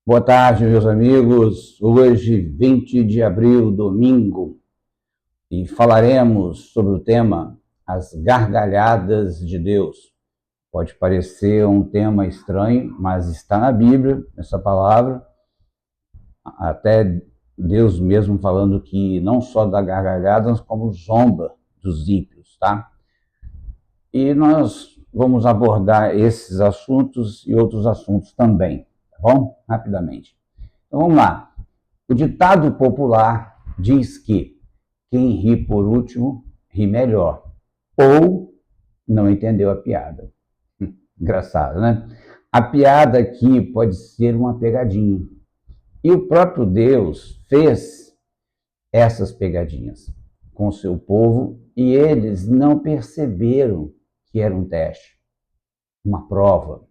Boa tarde, meus amigos. Hoje, 20 de abril, domingo, e falaremos sobre o tema As Gargalhadas de Deus. Pode parecer um tema estranho, mas está na Bíblia, essa palavra. Até Deus mesmo falando que não só dá gargalhadas, como zomba dos ímpios, tá? E nós vamos abordar esses assuntos e outros assuntos também, tá bom? Rapidamente. Então vamos lá. O ditado popular diz que quem ri por último ri melhor, ou não entendeu a piada. Engraçado, né? A piada aqui pode ser uma pegadinha. E o próprio Deus fez essas pegadinhas com o seu povo e eles não perceberam que era um teste, uma prova.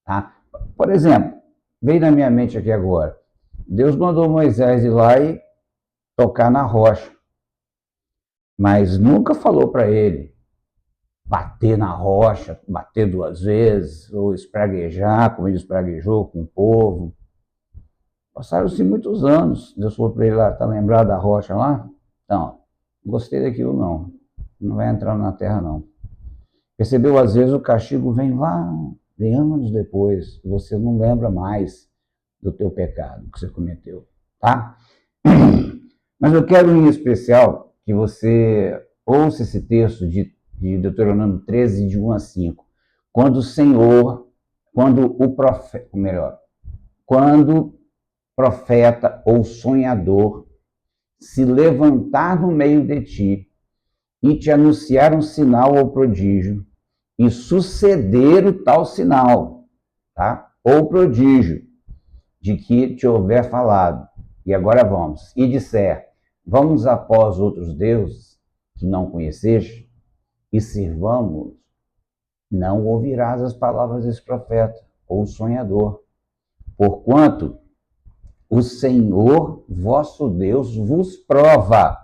Tá? Por exemplo, veio na minha mente aqui agora, Deus mandou Moisés ir lá e tocar na rocha, mas nunca falou para ele bater na rocha, bater 2 vezes, ou espraguejar, como ele espraguejou com o povo. Passaram-se muitos anos. Deus falou para ele lá, tá lembrado da rocha lá? Não, não gostei daquilo não. Não vai entrar na terra não. Percebeu, às vezes o castigo vem lá, vem anos depois, você não lembra mais do teu pecado que você cometeu, tá? Mas eu quero em especial que você ouça esse texto de Deuteronômio 13, de 1 a 5. Quando o Senhor, quando o profeta, melhor, quando profeta ou sonhador se levantar no meio de ti e te anunciar um sinal ou prodígio, e suceder o tal sinal, tá? Ou prodígio, de que te houver falado. E agora vamos. E disser, vamos após outros deuses que não conheceste, e sirvamos, não ouvirás as palavras desse profeta ou sonhador. Porquanto o Senhor vosso Deus vos prova,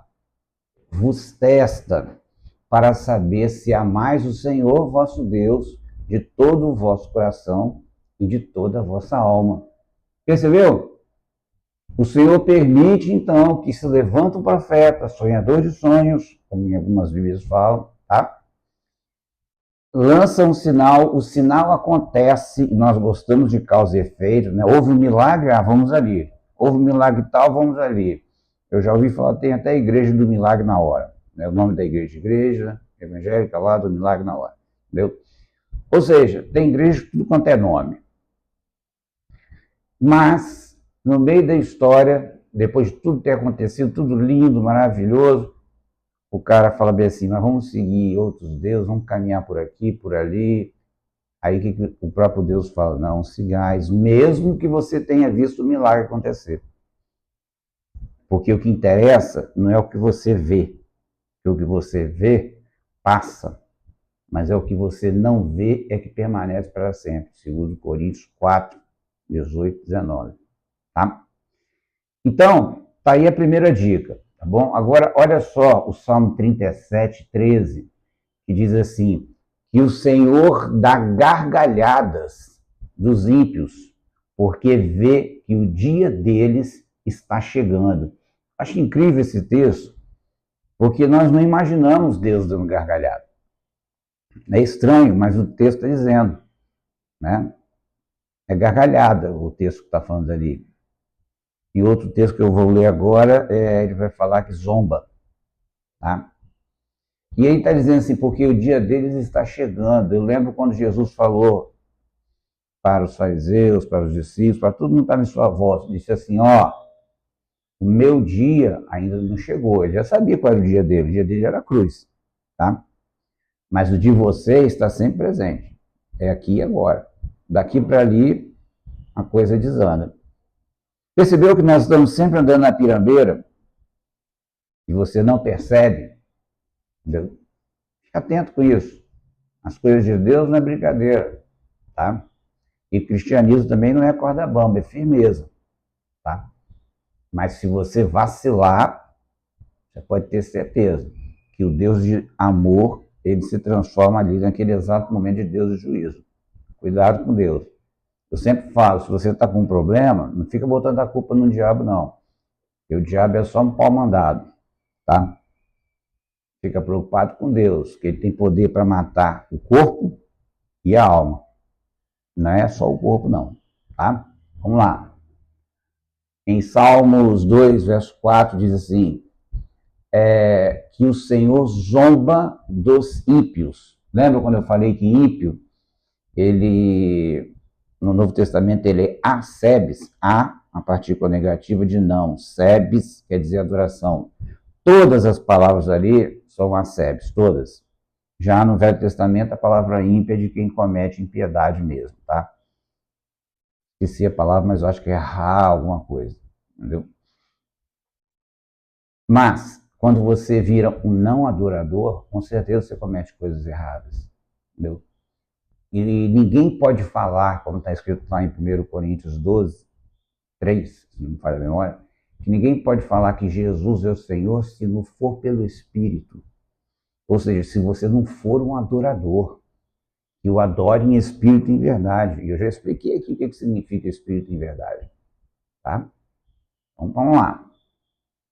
vos testa, para saber se amais o Senhor vosso Deus de todo o vosso coração e de toda a vossa alma. Percebeu? O Senhor permite, então, que se levanta um profeta, sonhador de sonhos, como em algumas Bíblias falam, tá? Lança um sinal, o sinal acontece, nós gostamos de causa e efeito, né? Houve um milagre, vamos ali. Houve um milagre tal, vamos ali. Eu já ouvi falar, tem até a igreja do milagre na hora. Né? O nome da igreja evangélica lá do milagre na hora. Entendeu? Ou seja, tem igreja de tudo quanto é nome. Mas, no meio da história, depois de tudo ter acontecido, tudo lindo, maravilhoso, o cara fala bem assim, mas vamos seguir outros deuses, vamos caminhar por aqui, por ali. Aí que o próprio Deus fala, não sigais, mesmo que você tenha visto o milagre acontecer. Porque o que interessa não é o que você vê, porque o que você vê passa, mas é o que você não vê é que permanece para sempre, segundo Coríntios 4, 18, 19. Tá? Então, tá aí a primeira dica, tá bom? Agora, olha só o Salmo 37, 13, que diz assim, que o Senhor dá gargalhadas dos ímpios, porque vê que o dia deles está chegando. Acho incrível esse texto, porque nós não imaginamos Deus dando gargalhada. É estranho, mas o texto está dizendo, né? É gargalhada o texto que está falando ali. E outro texto que eu vou ler agora, ele vai falar que zomba, tá? E ele está dizendo assim, porque o dia deles está chegando. Eu lembro quando Jesus falou para os fariseus, para os discípulos, para todo mundo que estava em sua volta, disse assim, ó, o meu dia ainda não chegou. Ele já sabia qual era o dia dele era a cruz, tá? Mas o de vocês está sempre presente. É aqui e agora. Daqui para ali, a coisa desanda. Percebeu que nós estamos sempre andando na pirambeira e você não percebe? Entendeu? Fica atento com isso. As coisas de Deus não é brincadeira, tá? E cristianismo também não é corda bamba, é firmeza, tá? Mas se você vacilar, você pode ter certeza que o Deus de amor, ele se transforma ali naquele exato momento de Deus de juízo. Cuidado com Deus. Eu sempre falo, se você está com um problema, não fica botando a culpa no diabo, não. Porque o diabo é só um pau mandado, tá? Fica preocupado com Deus, que ele tem poder para matar o corpo e a alma. Não é só o corpo, não, tá? Vamos lá. Em Salmos 2, verso 4, diz assim, que o Senhor zomba dos ímpios. Lembra quando eu falei que ímpio, ele, no Novo Testamento, ele é asebes, a partícula negativa de não. Sebes quer dizer adoração. Todas as palavras ali são asebes, todas. Já no Velho Testamento, a palavra ímpio é de quem comete impiedade mesmo, tá? Esqueci a palavra, mas eu acho que é errar alguma coisa, entendeu? Mas, quando você vira um não adorador, com certeza você comete coisas erradas, entendeu? E ninguém pode falar, como está escrito lá em 1 Coríntios 12, 3, se não me falha a memória, que ninguém pode falar que Jesus é o Senhor se não for pelo Espírito. Ou seja, se você não for um adorador, que o adore em espírito e em verdade. E eu já expliquei aqui o que significa espírito em verdade. Tá? Então vamos lá.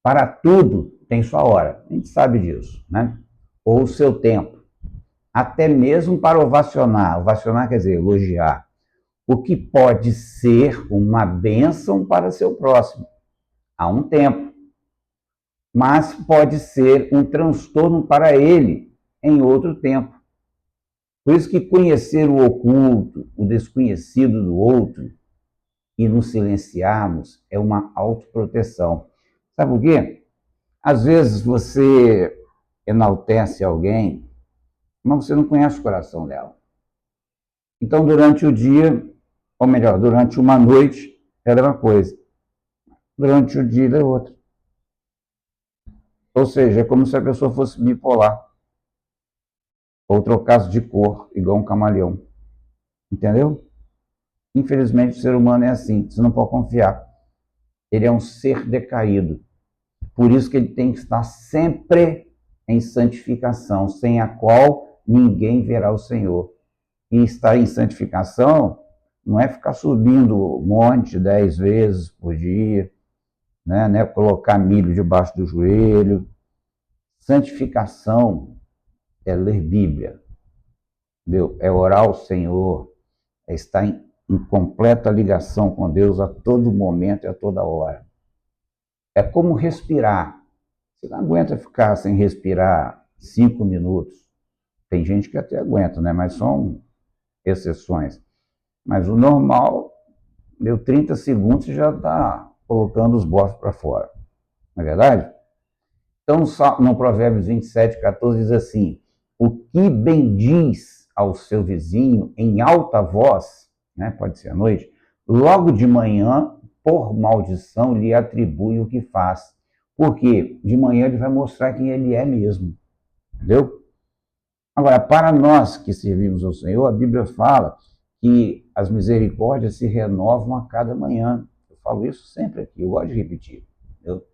Para tudo tem sua hora. A gente sabe disso, né? Ou o seu tempo. Até mesmo para ovacionar. Ovacionar quer dizer elogiar. O que pode ser uma bênção para seu próximo. Há um tempo. Mas pode ser um transtorno para ele em outro tempo. Por isso que conhecer o oculto, o desconhecido do outro, e nos silenciarmos é uma autoproteção. Sabe por quê? Às vezes você enaltece alguém, mas você não conhece o coração dela. Então, durante o dia, ou melhor, durante uma noite, ela é uma coisa. Durante o dia, ela é outra. Ou seja, é como se a pessoa fosse bipolar. Ou trocasse de cor, igual um camaleão. Entendeu? Infelizmente, o ser humano é assim. Você não pode confiar. Ele é um ser decaído. Por isso que ele tem que estar sempre em santificação, sem a qual ninguém verá o Senhor. E estar em santificação não é ficar subindo monte 10 vezes por dia, né? Colocar milho debaixo do joelho. Santificação é ler Bíblia, entendeu? É orar ao Senhor, é estar em completa ligação com Deus a todo momento e a toda hora. É como respirar. Você não aguenta ficar sem respirar 5 minutos. Tem gente que até aguenta, né? Mas são exceções. Mas o normal, deu 30 segundos e já está colocando os bofs para fora. Não é verdade? Então, no Provérbios 27, 14, diz assim: o que bendiz ao seu vizinho em alta voz, né? Pode ser à noite, logo de manhã, por maldição, lhe atribui o que faz. Porque de manhã ele vai mostrar quem ele é mesmo. Entendeu? Agora, para nós que servimos ao Senhor, a Bíblia fala que as misericórdias se renovam a cada manhã. Eu falo isso sempre aqui, eu gosto de repetir. Entendeu?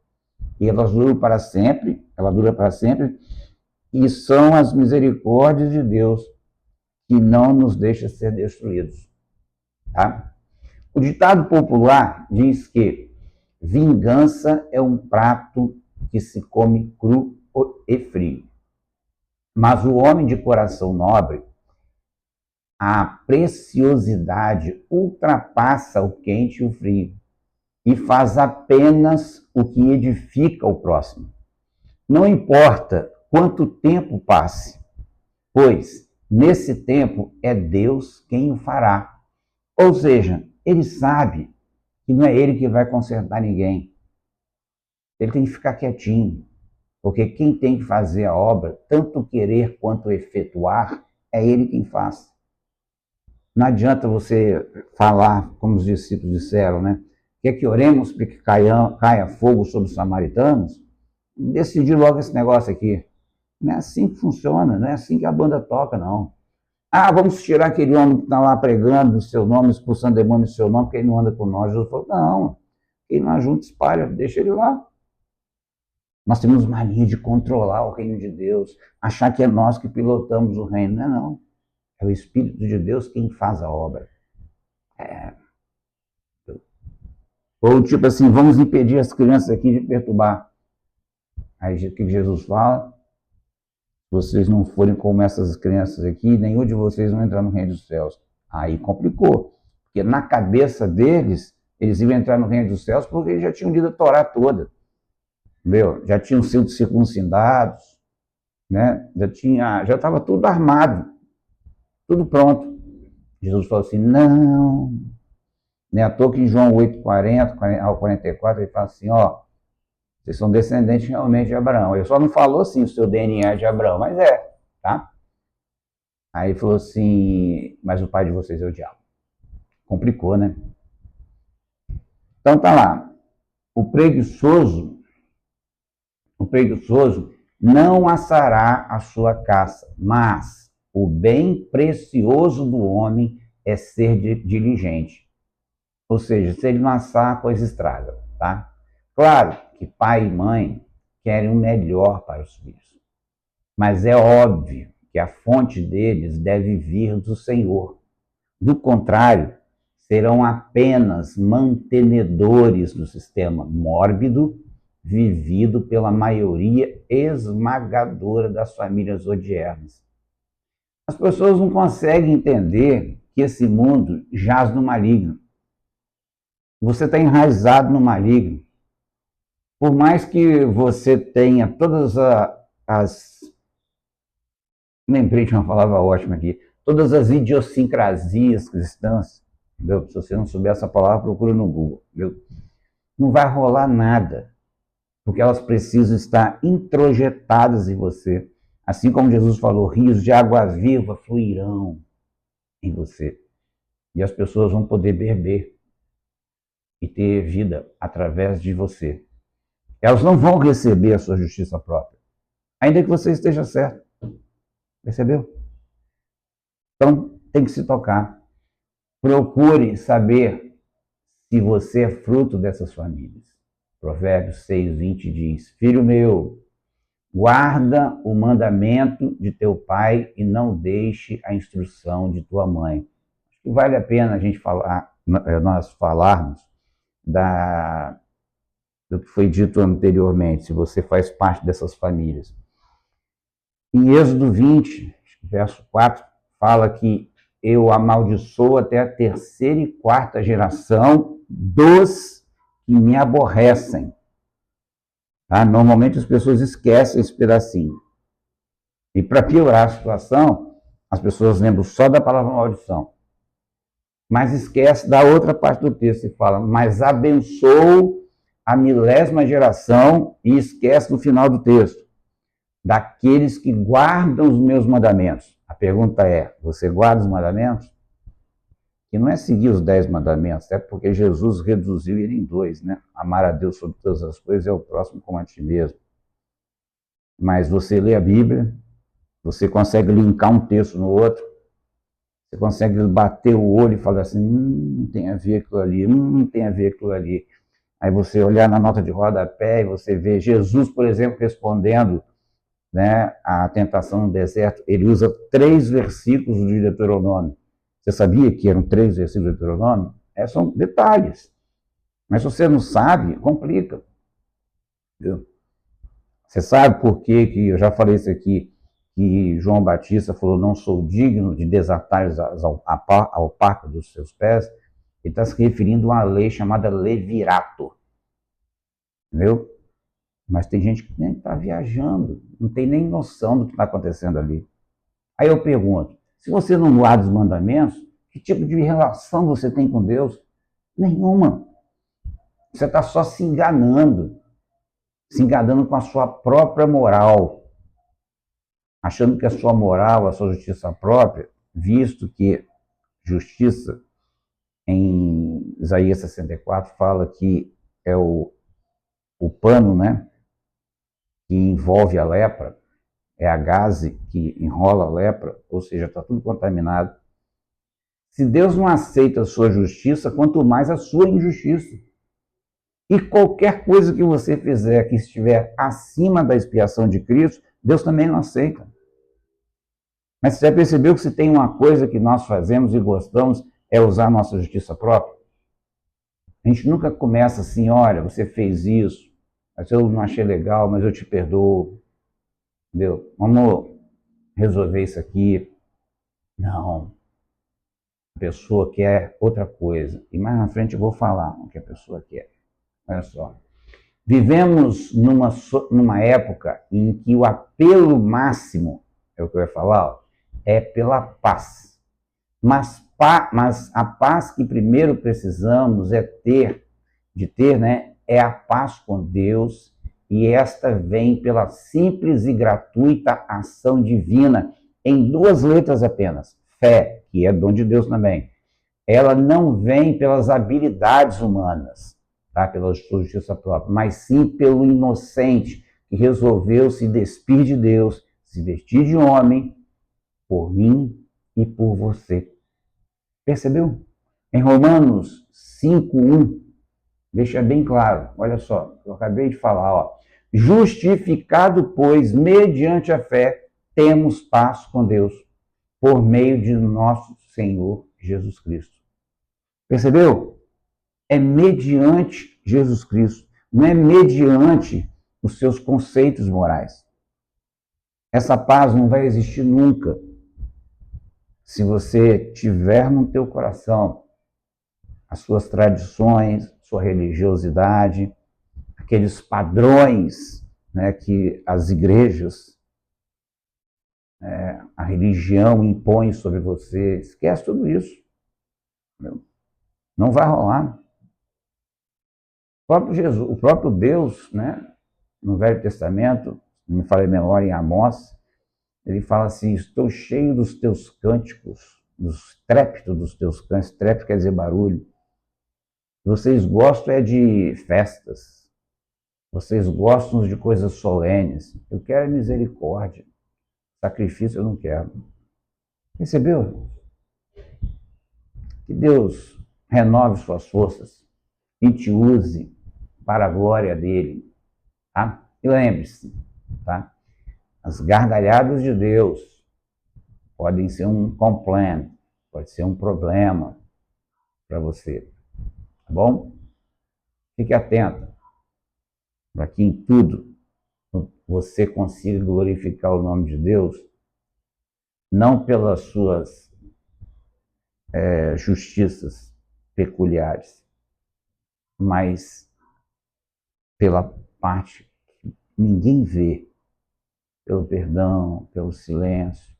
E elas duram para sempre, ela dura para sempre, e são as misericórdias de Deus que não nos deixa ser destruídos. Tá? O ditado popular diz que vingança é um prato que se come cru e frio. Mas o homem de coração nobre, a preciosidade ultrapassa o quente e o frio e faz apenas o que edifica o próximo. Não importa quanto tempo passe, pois nesse tempo é Deus quem o fará. Ou seja, ele sabe que não é ele que vai consertar ninguém. Ele tem que ficar quietinho, porque quem tem que fazer a obra, tanto querer quanto efetuar, é ele quem faz. Não adianta você falar, como os discípulos disseram, né? Quer que oremos para que caia fogo sobre os samaritanos? Decidir logo esse negócio aqui. Não é assim que funciona, não é assim que a banda toca, não. Ah, vamos tirar aquele homem que está lá pregando no seu nome, expulsando demônio no seu nome, porque ele não anda com nós. Jesus falou, não, quem não ajunta espalha, deixa ele lá. Nós temos mania de controlar o reino de Deus, achar que é nós que pilotamos o reino. Não é não. É o Espírito de Deus quem faz a obra. Ou tipo assim, vamos impedir as crianças aqui de perturbar. Aí o que Jesus fala? Se vocês não forem como essas crianças aqui, nenhum de vocês vai entrar no reino dos céus. Aí complicou. Porque na cabeça deles, eles iam entrar no reino dos céus porque eles já tinham lido a Torá toda. Entendeu? Já tinham sido circuncidados, né? Já estava tudo armado, tudo pronto. Jesus falou assim, não. Nem à toa que em João 8:40 ao 44, ele fala assim, ó, vocês são descendentes realmente de Abraão. Ele só não falou assim, o seu DNA é de Abraão, mas é, tá? Aí falou assim, mas o pai de vocês é o diabo. Complicou, né? Então tá lá. O preguiçoso não assará a sua caça, mas o bem precioso do homem é ser diligente. Ou seja, se ele não assar, a coisa estraga, tá? Claro que pai e mãe querem o melhor para os filhos, mas é óbvio que a fonte deles deve vir do Senhor. Do contrário, serão apenas mantenedores do sistema mórbido vivido pela maioria esmagadora das famílias odiernas. As pessoas não conseguem entender que esse mundo jaz no maligno. Você está enraizado no maligno. Por mais que você tenha todas as... Lembrei de uma palavra ótima aqui. Todas as idiosincrasias cristãs, entendeu? Se você não souber essa palavra, procura no Google. Entendeu? Não vai rolar nada, porque elas precisam estar introjetadas em você. Assim como Jesus falou, rios de água viva fluirão em você. E as pessoas vão poder beber e ter vida através de você. Elas não vão receber a sua justiça própria, ainda que você esteja certo. Percebeu? Então, tem que se tocar. Procure saber se você é fruto dessas famílias. Provérbios 6:20 diz, filho meu, guarda o mandamento de teu pai e não deixe a instrução de tua mãe. Acho que vale a pena a gente falar, nós falarmos do que foi dito anteriormente, se você faz parte dessas famílias. Em Êxodo 20, verso 4, fala que eu amaldiçoo até a terceira e quarta geração dos que me aborrecem. Tá? Normalmente as pessoas esquecem esse pedacinho. E para piorar a situação, as pessoas lembram só da palavra maldição. Mas esquece da outra parte do texto que fala, mas abençoo a 1000ª geração, e esquece no final do texto, daqueles que guardam os meus mandamentos. A pergunta é, você guarda os mandamentos? Que não é seguir os 10 mandamentos, é porque Jesus reduziu ele em 2, né? Amar a Deus sobre todas as coisas e ao próximo como a ti mesmo. Mas você lê a Bíblia, você consegue linkar um texto no outro, você consegue bater o olho e falar assim, tem a ver aquilo ali, tem a ver aquilo ali. Aí você olhar na nota de rodapé e você vê Jesus, por exemplo, respondendo, né, a tentação no deserto, ele usa 3 versículos de Deuteronômio. Você sabia que eram 3 versículos de Deuteronômio? São detalhes. Mas se você não sabe, complica. Entendeu? Você sabe por que eu já falei isso aqui, que João Batista falou, não sou digno de desatar ao parco dos seus pés? Ele está se referindo a uma lei chamada levirato. Entendeu? Mas tem gente que nem está viajando, não tem nem noção do que está acontecendo ali. Aí eu pergunto, se você não guarda os mandamentos, que tipo de relação você tem com Deus? Nenhuma. Você está só se enganando com a sua própria moral, achando que a sua moral, a sua justiça própria, visto que justiça, em Isaías 64, fala que é o pano, né, que envolve a lepra, é a gaze que enrola a lepra, ou seja, está tudo contaminado. Se Deus não aceita a sua justiça, quanto mais a sua injustiça. E qualquer coisa que você fizer que estiver acima da expiação de Cristo, Deus também não aceita. Mas você já percebeu que se tem uma coisa que nós fazemos e gostamos, é usar a nossa justiça própria. A gente nunca começa assim, olha, você fez isso, mas eu não achei legal, mas eu te perdoo, entendeu? Vamos resolver isso aqui. Não. A pessoa quer outra coisa. E mais na frente eu vou falar o que a pessoa quer. Olha só. Vivemos numa época em que o apelo máximo, é o que eu ia falar, ó, é pela paz. Mas a paz que primeiro precisamos de ter, né, é a paz com Deus, e esta vem pela simples e gratuita ação divina, em 2 letras apenas, fé, que é dom de Deus também. Ela não vem pelas habilidades humanas, tá? Pela sua justiça própria, mas sim pelo inocente que resolveu se despir de Deus, se vestir de homem, por mim e por você. Percebeu? Em Romanos 5:1, deixa bem claro, olha só, eu acabei de falar, ó. Justificado, pois, mediante a fé, temos paz com Deus, por meio de nosso Senhor Jesus Cristo. Percebeu? É mediante Jesus Cristo, não é mediante os seus conceitos morais. Essa paz não vai existir nunca se você tiver no teu coração as suas tradições, sua religiosidade, aqueles padrões, né, que as igrejas, a religião impõe sobre você. Esquece tudo isso. Não vai rolar. O próprio Jesus, o próprio Deus, né, no Velho Testamento, não me falei memória, em Amós, ele fala assim: estou cheio dos teus cânticos, dos trépitos dos teus cânticos. Trépito quer dizer barulho. Vocês gostam é de festas. Vocês gostam de coisas solenes. Eu quero misericórdia. Sacrifício eu não quero. Percebeu? Que Deus renove suas forças e te use para a glória dele. Tá? E lembre-se, tá? As gargalhadas de Deus podem ser um complaint, pode ser um problema para você. Tá bom? Fique atento para que em tudo você consiga glorificar o nome de Deus, não pelas suas justiças peculiares, mas pela parte que ninguém vê, pelo perdão, pelo silêncio,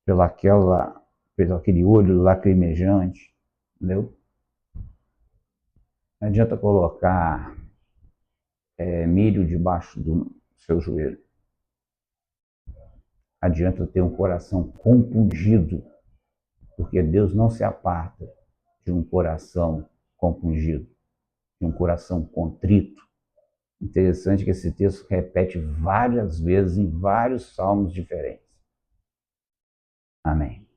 pelo aquele olho lacrimejante, entendeu? Não adianta colocar milho debaixo do seu joelho. Adianta ter um coração compungido, porque Deus não se aparta de um coração compungido, de um coração contrito. Interessante que esse texto repete várias vezes em vários salmos diferentes. Amém.